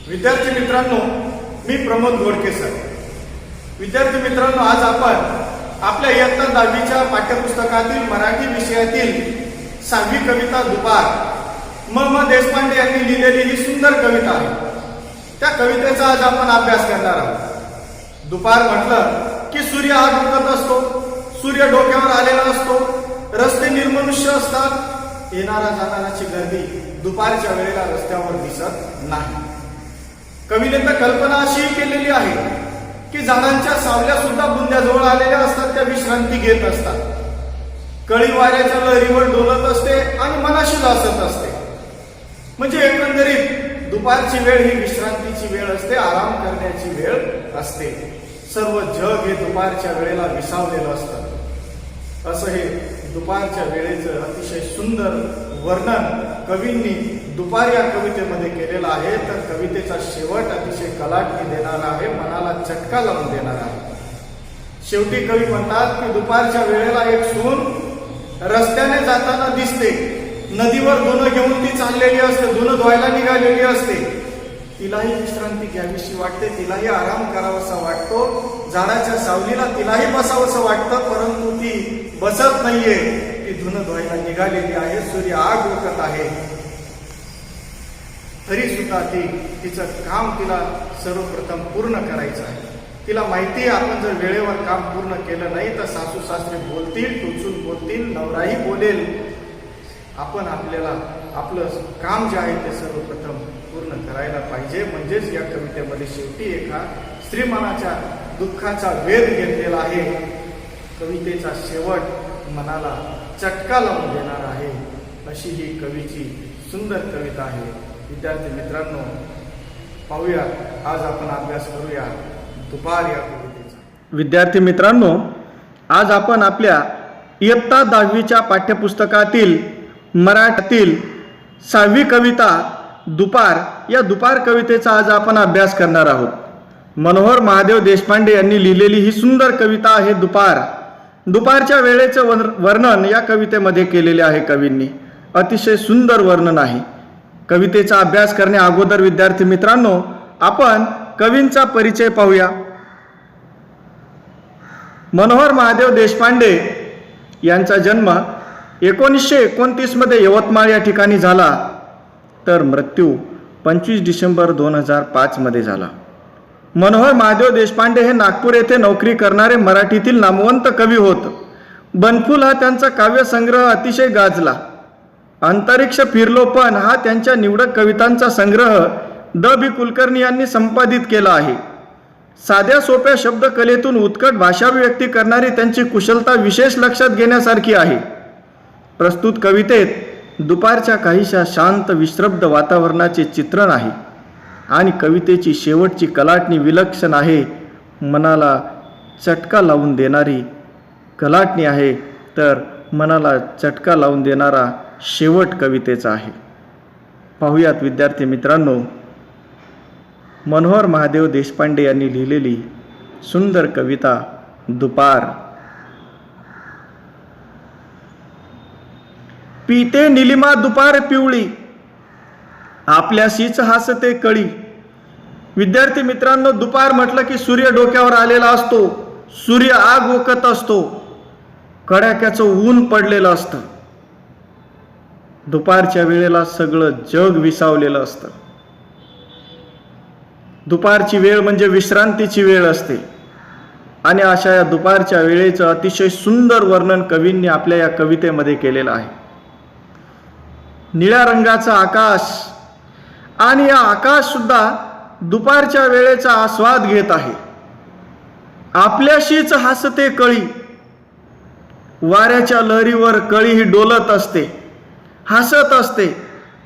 विद्यार्थी मित्रांनो, मी प्रमोद गोडके सर. विद्यार्थी मित्रांनो, आज आपण आपल्या इयत्ता 10वीच्या पाठ्यपुस्तकातील मराठी विषयातील 6वी कविता दुपार म देशपांडे यांनी लिहिलेली ही सुंदर कविता आहे. त्या कवितेचा आज आपण अभ्यास करणार आहोत. दुपार म्हटलं की सूर्य आग उगत असतो, सूर्य डोक्यावर आलेला असतो, रस्ते निर्मनुष्य असतात, येणारा जाणाराची गर्दी दुपारच्या वेळेला रस्त्यावर दिसत नाही. कवीने तर कल्पना अशी केलेली आहे की झाडांच्या सावल्या सुद्धा बुंद्याजवळ आलेल्या असतात, त्या विश्रांती घेत असतात. कळी वाऱ्याच्या लहरीवर डोलत असते आणि मनाशी लासत असते. म्हणजे एकंदरीत दुपारची वेळ ही विश्रांतीची वेळ असते, आराम करण्याची वेळ असते. सर्व जग हे दुपारच्या वेळेला विसावलेलं असतं. असं हे दुपारच्या वेळेचं अतिशय सुंदर वर्णन कवींनी दुपार या कवितेमध्ये केलेलं आहे. तर कवितेचा शेवट अतिशय कलाटणी देणारा आहे, मनाला चटका लावून देणारा आहे. शेवटी कवी म्हणतात की दुपारच्या वेळेला एक सून रस्त्याने जाताना दिसते. नदीवर धुणं घेऊन ती चाललेली असते, धुणं धुवायला निघालेली असते. तिलाही विश्रांती घ्यावीशी वाटते, तिलाही आराम करावासा वाटतो, झाडाच्या सावलीला तिलाही बसावंसं वाटतं, परंतु ती बसत नाहीये. ती धुणं धुवायला निघालेली आहे, सूर्य आग ओकत आहे. तरी सुद्धा तिचं काम तिला सर्वप्रथम पूर्ण करायचं आहे. तिला माहिती आहे आपण जर वेळेवर काम पूर्ण केलं नाही तर सासू सासरे बोलतील, टोचून बोलतील, नवराही बोलेल. आपण आपलं काम जे आहे ते सर्वप्रथम पूर्ण करायला पाहिजे. म्हणजेच या कवितेमध्ये शेवटी एका स्त्रीमनाच्या दुःखाचा वेध घेतलेला आहे. कवितेचा शेवट मनाला चटका लावून देणार आहे. अशी ही कवीची सुंदर कविता आहे. विद्यार्थी मित्रांनो, पाहूया, आज आपण अभ्यास करूया दुपार या कवितेचा. विद्यार्थी मित्रांनो, आज आपण आपल्या इयत्ता 10वीच्या पाठ्यपुस्तकातील मराठीतील 6वी कविता दुपार या दुपार कवितेचा आज आपण अभ्यास करणार आहोत. मनोहर महादेव देशपांडे यांनी लिहिलेली ही सुंदर कविता आहे दुपार. दुपारच्या वेळेचं वर्णन या कवितेमध्ये केलेले आहे कवींनी. अतिशय सुंदर वर्णन आहे. कवितेचा अभ्यास करण्या अगोदर विद्यार्थी मित्रांनो, आपण कवींचा परिचय पाहूया. मनोहर महादेव देशपांडे यांचा जन्म 1929 मध्ये यवतमाळ या ठिकाणी झाला, तर मृत्यू 25 डिसेंबर 2005 मध्ये झाला. मनोहर महादेव देशपांडे हे नागपूर येथे नोकरी करणारे मराठीतील नामवंत कवी होत. बनफूल हा त्यांचा काव्यसंग्रह अतिशय गाजला. अंतरिक्ष फिरलो पण हा त्यांच्या निवडक कवितांचा संग्रह द.बी. कुलकर्णी यांनी संपादित केला आहे. साध्या सोप्या शब्दकलेतून उत्कट भाषाभिव्यक्ती करणारी त्यांची कुशलता विशेष लक्षात घेण्यासारखी आहे. प्रस्तुत कवितेत दुपारच्या काहीशा शांत विश्रब्द वातावरणाचे चित्रण आहे आणि कवितेची शेवटची कलाटणी विलक्षण आहे. मनाला चटका लावून देणारी कलाटणी आहे. तर मनाला चटका लावून देणारा शेवट कवितेचा आहे. पाहुयात विद्यार्थी मित्रांनो, मनोहर महादेव देशपांडे यांनी लिहिलेली सुंदर कविता दुपार. पीते निलिमा दुपार पिवळी, आपल्याशीच हासते कळी. विद्यार्थी मित्रांनो, दुपार म्हटलं की सूर्य डोक्यावर आलेला असतो, सूर्य आग ओकत असतो, कडाक्याचं ऊन पडलेलं असतं. दुपारच्या वेळेला सगळं जग विसावलेलं असतं. दुपारची वेळ म्हणजे विश्रांतीची वेळ असते आणि अशा या दुपारच्या वेळेचं अतिशय सुंदर वर्णन कवींनी आपल्या या कवितेमध्ये केलेलं आहे. निळ्या रंगाचा आकाश आणि या आकाश सुद्धा दुपारच्या वेळेचा आस्वाद घेत आहे. आपल्याशीच हासते कळी, वाऱ्याच्या लहरीवर कळी ही डोलत असते, हसत असते.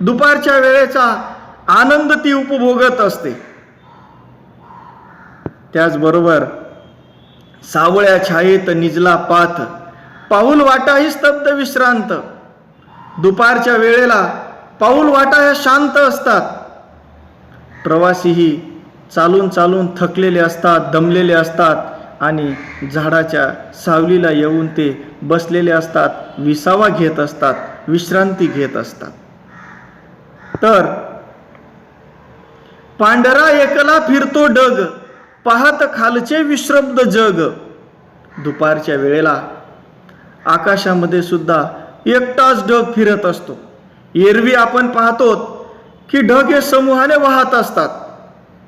दुपारच्या वेळेचा आनंद ती उपभोगत असते. त्याचबरोबर सावळ्या छायेत निजला पाथ, पाऊल वाटाही स्तब्ध विश्रांत. दुपारच्या वेळेला पाऊल वाटा ह्या शांत असतात. प्रवासीही चालून चालून थकलेले असतात, दमलेले असतात आणि झाडाच्या सावलीला येऊन ते बसलेले असतात, विसावा घेत असतात, विश्रांती घेत असतात. तर पांढरा एकला फिरतो डग, पाहत खालचे विश्रब्द जग. दुपारच्या वेळेला आकाशामध्ये सुद्धा एकटाच ढग फिरत असतो. एरवी आपण पाहतो की ढग हे समूहाने वाहत असतात,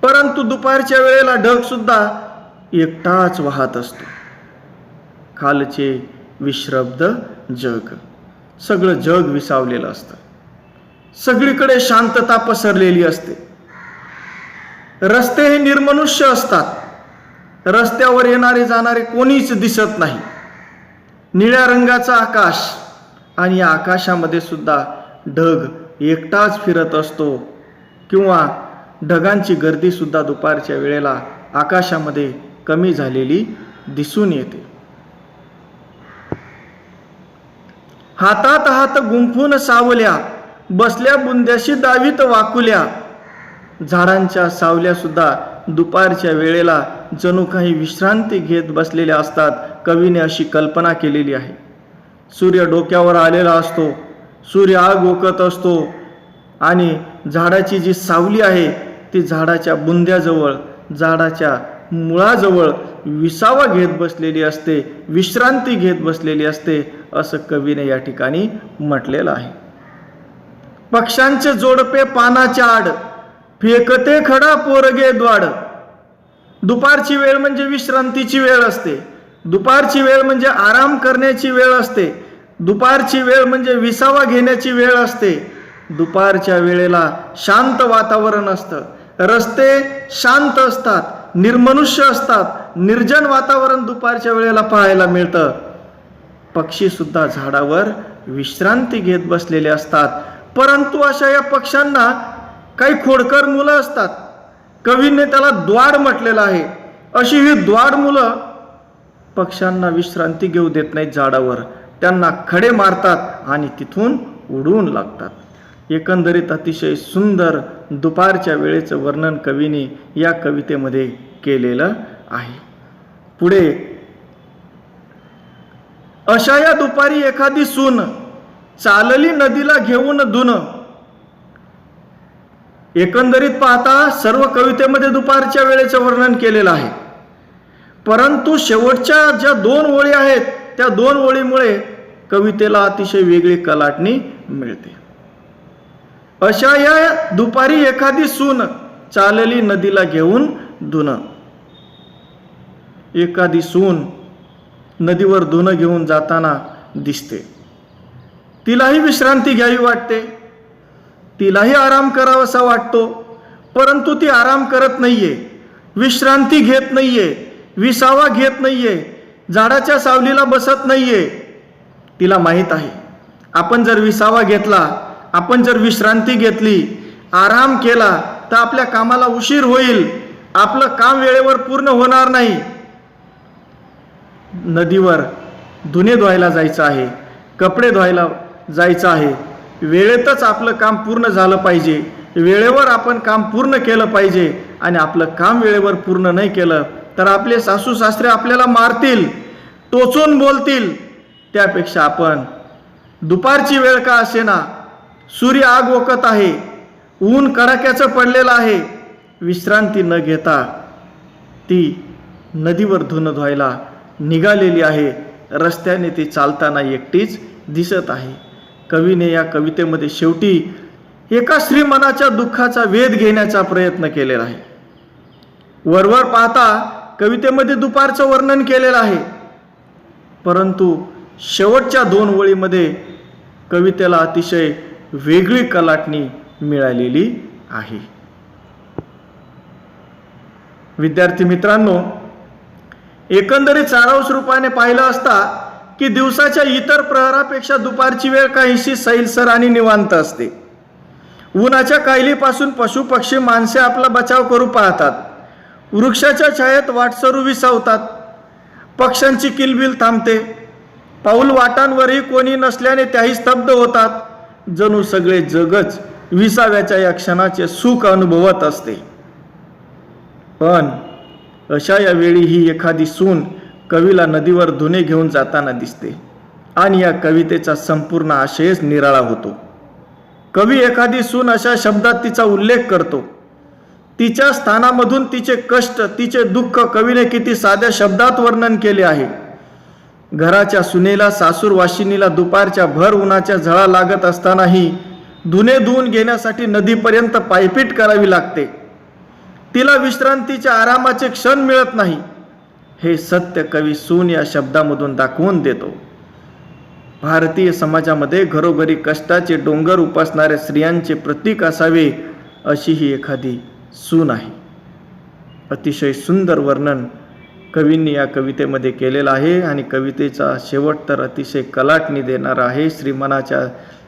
परंतु दुपारच्या वेळेला ढग सुद्धा एकटाच वाहत असतो. खालचे विश्रब्द जग, सगळं जग विसावलेलं असतं. सगळीकडे शांतता पसरलेली असते. रस्ते हे निर्मनुष्य असतात. रस्त्यावर येणारे जाणारे कोणीच दिसत नाही. निळ्या रंगाचं आकाश, आणि या आकाशामध्ये सुद्धा ढग एकटाच फिरत असतो, किंवा ढगांची गर्दी सुद्धा दुपारच्या वेळेला आकाशामध्ये कमी झालेली दिसून येते. हातात हात गुंफून सावल्या, बसल्या बुंद्याशी दावीत वाकुल्या. झाडांच्या सावल्या सुद्धा दुपारच्या वेळेला जणू काही विश्रांती घेत बसलेल्या असतात. कवीने अशी कल्पना केलेली आहे. सूर्य डोक्यावर आलेला असतो, सूर्य आग ओकत असतो, आणि झाडाची जी सावली आहे ती झाडाच्या बुंद्याजवळ, झाडाच्या मुळाजवळ विसावा घेत बसलेली असते, विश्रांती घेत बसलेली असते, असं कवीने या ठिकाणी म्हटलेलं आहे. पक्ष्यांचे जोडपे पानाच्या आड, फेकते खडा पोरगे द्वाड. दुपारची वेळ म्हणजे विश्रांतीची वेळ असते. दुपारची वेळ म्हणजे आराम करण्याची वेळ असते. दुपारची वेळ म्हणजे विसावा घेण्याची वेळ असते. दुपारच्या वेळेला शांत वातावरण असतं. रस्ते शांत असतात, निर्मनुष्य असतात. निर्जन वातावरण दुपारच्या वेळेला पाहायला मिळतं. पक्षी सुद्धा झाडावर विश्रांती घेत बसलेले असतात. परंतु अशा या पक्ष्यांना काही खोडकर मुलं असतात. कवीने त्याला द्वाड म्हटलेलं आहे. अशी ही द्वाड मुलं पक्ष्यांना विश्रांती घेऊ देत नाहीत झाडावर. त्यांना खडे मारतात आणि तिथून उडून लागतात. एकंदरीत अतिशय सुंदर दुपारच्या वेळेचं वर्णन कवीने या कवितेमध्ये केलेलं आहे. पुढे, अशा या दुपारी एखादी सून, चालली नदीला घेऊन धुन. एकंदरीत पाहता सर्व कवितेमध्ये दुपारच्या वेळेचं वर्णन केलेलं आहे, परंतु शेवटच्या ज्या 2 ओळी आहेत त्या 2 ओळीमुळे कवितेला अतिशय वेगळी कलाटणी मिळते. अशा या दुपारी एखादी सून, चालली नदीला घेऊन धुन. एखादी सून नदीवर धुन घेऊन जाताना दिसते. तिलाही विश्रांती घ्यावी वाटते, तिलाही आराम करावासा वाटतो, परंतु ती आराम करत नाहीये, विश्रांती घेत नाहीये, विसावा घेत नाहीये, झाडाच्या सावलीला बसत नाहीये. तिला माहीत आहे आपण जर विसावा घेतला, आपण जर विश्रांती घेतली, आराम केला तर आपल्या कामाला उशीर होईल, आपलं काम वेळेवर पूर्ण होणार नाही. नदीवर धुणे धुवायला जायचं आहे, कपडे धुवायला जायचं आहे, वेळेतच आपलं काम पूर्ण झालं पाहिजे, वेळेवर आपण काम पूर्ण केलं पाहिजे. आणि आपलं काम वेळेवर पूर्ण नाही केलं तर आपले सासू सासरे आपल्याला मारतील, टोचून बोलतील. त्यापेक्षा आपण दुपारची वेळ का असेना, सूर्य आग ओकत आहे, ऊन कडाक्याचं पडलेलं आहे, विश्रांती न घेता ती नदीवर धुणं धुवायला निघालेली आहे. रस्त्याने ती चालताना एकटीच दिसत आहे. कवीने या कवितेमध्ये शेवटी एका स्त्रीमनाच्या दुःखाचा वेध घेण्याचा प्रयत्न केलेला आहे. वरवर पाहता कवितेमध्ये दुपारचं वर्णन केलेलं आहे, परंतु शेवटच्या 2 ओळीमध्ये कवितेला अतिशय वेगळी कलाटणी मिळालेली आहे. विद्यार्थी मित्रांनो, एकंदरीत सारांश रूपाने पाहिलं असता की दिवसाच्या इतर प्रहरापेक्षा दुपारची वेळ काहीशी सैलसर आणि निवांत असते. उन्हाच्या काहिलीपासून पशु पक्षी माणसे आपला बचाव करू पाहतात. वृक्षाच्या छायेत वाटसरू विसावतात. पक्ष्यांची किलबिल थांबते. पाऊल वाटांवरही कोणी नसल्याने त्याही स्तब्ध होतात. जणू सगळे जगच विसाव्याच्या या क्षणाचे सुख अनुभवत असते. पण अशा या वेळी ही एखादी सून कवीला नदीवर धुणे घेऊन जाताना दिसते आणि या कवितेचा संपूर्ण आशयच निराळा होतो. कवी एखादी सून अशा शब्दात तिचा उल्लेख करतो. तिच्या स्थानामधून तिचे कष्ट, तिचे दुःख कवीने किती साध्या शब्दात वर्णन केले आहे. घराच्या सुनेला, सासूर वाशिनीला दुपारच्या भर उन्हाच्या झळा लागत असतानाही धुणे धुवून घेण्यासाठी नदीपर्यंत पायपीट करावी लागते. तिला विश्रांतीच्या आरामाचे क्षण मिळत नाही. हे सत्य कवी सून या शब्दामधून दाखवून देतो. भारतीय समाजामध्ये घरोघरी कष्टाचे डोंगर उपासणाऱ्या स्त्रियांचे प्रतीक असावे अशी ही एखादी सून आहे. अतिशय सुंदर वर्णन कवींनी या कवितेमध्ये केलेलं आहे आणि कवितेचा शेवट तर अतिशय कलाटणी देणारा आहे, श्रीमनाच्या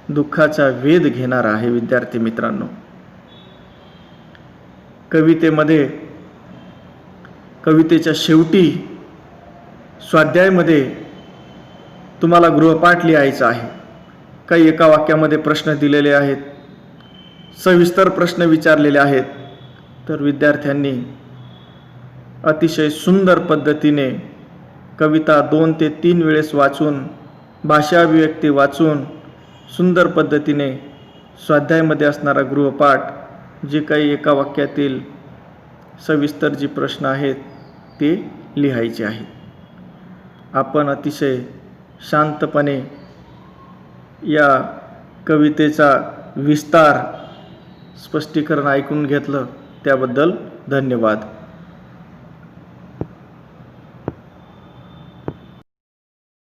दुःखाचा वेध घेणारा आहे. विद्यार्थी मित्रांनो, कवितेच्या शेवटी स्वाध्यायामध्ये तुम्हाला गृहपाठ लिहायचा आहे. काही एका वाक्यामध्ये प्रश्न दिलेले आहेत, सविस्तर प्रश्न विचारलेले आहेत. तर विद्यार्थ्यांनी अतिशय सुंदर पद्धतीने कविता 2 ते 3 वेळेस वाचून, भाषाभिव्यक्ती वाचून सुंदर पद्धतीने स्वाध्यायामध्ये असणारा गृहपाठ, जे काही एका वाक्यातील सविस्तर जी प्रश्न आहेत ते लिहायचे आहेत. आपण अतिशय शांतपणे या कवितेचा विस्तार, स्पष्टीकरण ऐकून घेतलं त्याबद्दल धन्यवाद.